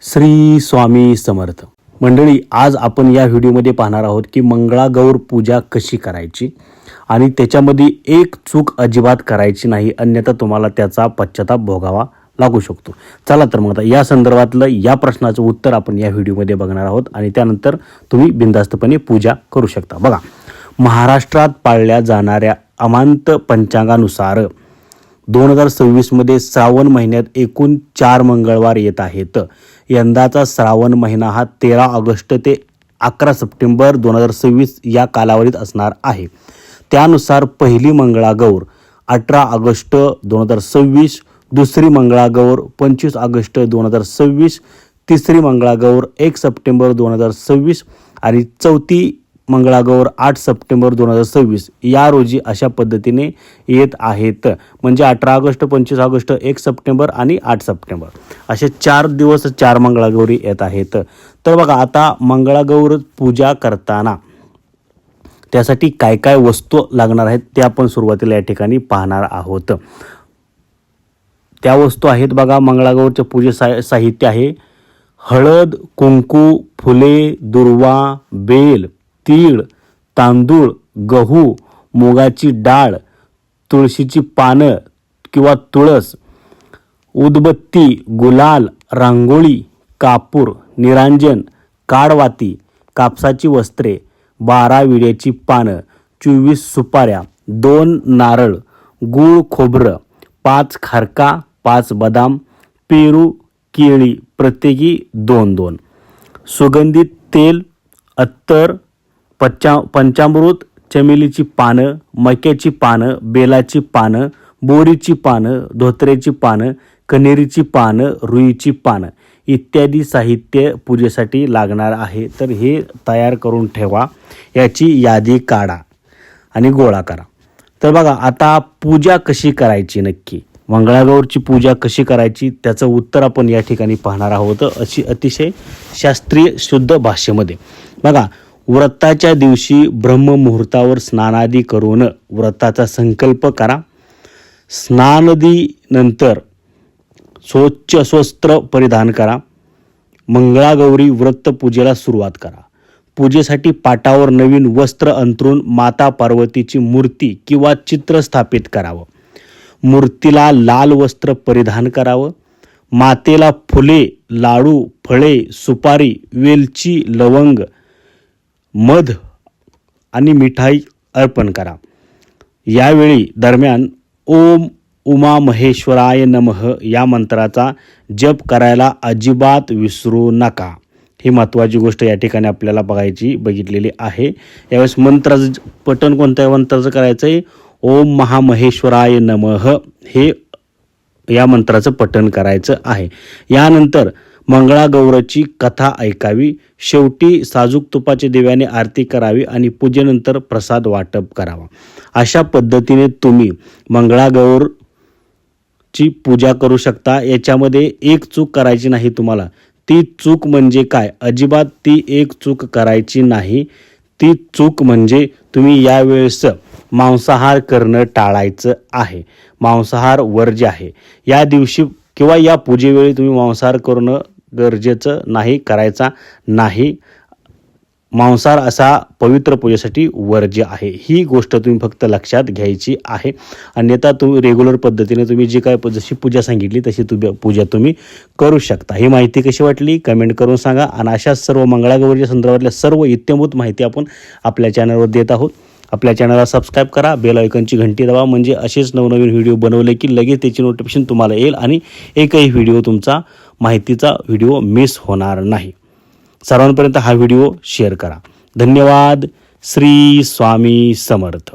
श्री स्वामी समर्थ मंडळी, आज आपण या व्हिडिओमध्ये पाहणार आहोत की मंगळागौर पूजा कशी करायची आणि त्याच्यामध्ये एक चूक अजिबात करायची नाही, अन्यथा तुम्हाला त्याचा पश्चाताप भोगावा लागू शकतो. चला तर मग आता या संदर्भातलं या प्रश्नाचं उत्तर आपण या व्हिडिओमध्ये बघणार आहोत आणि त्यानंतर तुम्ही बिनधास्तपणे पूजा करू शकता. बघा, महाराष्ट्रात पाळल्या जाणाऱ्या अमांत पंचांगानुसार 2026 मध्ये श्रावण महिन्यात एकूण 4 मंगळवार येत आहेत. यंदाचा श्रावण महिना हा 13 ऑगस्ट ते 11 सप्टेंबर 2026 या कालावधीत असणार आहे. त्यानुसार पहिली मंगळागौर 18 ऑगस्ट 2026, दुसरी मंगळागौर 25 ऑगस्ट 2026, तिसरी मंगळागौर 1 सप्टेंबर 2026 आणि चौथी मंगळागौर 8 सप्टेंबर 2026 या रोजी अशा पद्धतीने येत आहेत. म्हणजे 18 ऑगस्ट, 25 ऑगस्ट, 1 सप्टेंबर आणि 8 सप्टेंबर असे 4 दिवस 4 मंगळागौरी येत आहेत. तर बघा, आता मंगळागौर पूजा करताना त्यासाठी काय काय वस्तू लागणार आहेत ते आपण सुरुवातीला या ठिकाणी पाहणार आहोत. त्या वस्तू आहेत बघा, मंगळागौरच्या पूजे साहित्य आहे हळद, कुंकू, फुले, दुर्वा, बेल, तीळ, तांदूळ, गहू, मुगाची डाळ, तुळशीची पानं किंवा तुळस, उदबत्ती, गुलाल, रांगोळी, कापूर, निरांजन, काडवाती, कापसाची वस्त्रे, 12 विड्याची पानं, 24 सुपाऱ्या, 2 नारळ, गूळ खोबरं, 5 खारका, 5 बदाम, पेरू, केळी प्रत्येकी 2-2, सुगंधित तेल, अत्तर, पंचामृत, चमेलीची पानं, मक्याची पानं, बेलाची पानं, बोरीची पानं, धोत्र्याची पानं, कण्हेरीची पानं, रुईची पानं इत्यादी साहित्य पूजेसाठी लागणार आहे. तर हे तयार करून ठेवा, याची यादी काढा आणि गोळा करा. तर बघा, आता पूजा कशी करायची, नक्की मंगळागौरची पूजा कशी करायची त्याचं उत्तर आपण या ठिकाणी पाहणार आहोत, अशी अतिशय शास्त्रीय शुद्ध भाषेमध्ये. बघा, व्रताच्या दिवशी ब्रह्ममुहूर्तावर स्नानादी करून व्रताचा संकल्प करा. स्नानादीनंतर स्वच्छ वस्त्र परिधान करा. मंगळागौरी व्रत पूजेला सुरुवात करा. पूजेसाठी पाटावर नवीन वस्त्र अंथरून माता पार्वतीची मूर्ती किंवा चित्र स्थापित करावं. मूर्तीला लाल वस्त्र परिधान करावं. मातेला फुले, लाडू, फळे, सुपारी, वेलची, लवंग, मध आणि मिठाई अर्पण करा. यावेळी दरम्यान ओम उमा महेश्वराय नमः या मंत्राचा जप करायला अजिबात विसरू नका. ही महत्त्वाची गोष्ट या ठिकाणी आपल्याला बघितलेली आहे. यावेळेस मंत्राचं पठण कोणत्या मंत्राचं करायचं आहे? ओम महामहेश्वराय नमः हे या मंत्राचं पठण करायचं आहे. यानंतर मंगळागौरची कथा ऐकावी. शेवटी साजूक तुपाच्या दिव्याने आरती करावी आणि पूजेनंतर प्रसाद वाटप करावा. अशा पद्धतीने तुम्ही मंगळागौरची पूजा करू शकता. याच्यामध्ये एक चूक करायची नाही तुम्हाला. ती चूक म्हणजे काय? अजिबात ती एक चूक करायची नाही. ती चूक म्हणजे तुम्ही यावेळेस मांसाहार करणं टाळायचं आहे. मांसाहार वर्ज्य आहे. या दिवशी किंवा या पूजेवेळी तुम्ही मांसाहार करणं गरजेचं नाही, करायचा नाही. मांसाहार असा पवित्र पूजेसाठी वर्ज्य आहे. ही गोष्ट तुम्ही फक्त लक्षात घ्यायची आहे. अन्यथा तुम्ही रेग्युलर पद्धतीने तुम्ही जी काय जशी पूजा सांगितली तशी पूजा तुम्ही करू शकता. ही माहिती कशी वाटली कमेंट करून सांगा. आणि अशाच सर्व मंगळागौरीच्या संदर्भातल्या सर्व इत्थंभूत माहिती आपण आपल्या चॅनलवर देत आहोत. आपल्या चॅनलला सबस्क्राईब करा, बेल आयकॉनची घंटी दाबा, म्हणजे असेच नवनवीन व्हिडिओ बनवले की लगेच त्याची नोटिफिकेशन तुम्हाला येईल आणि एकही व्हिडिओ तुमचा माहितीचा व्हिडिओ मिस होणार नाही. सर्वांपर्यंत हा व्हिडिओ शेअर करा. धन्यवाद. श्री स्वामी समर्थ.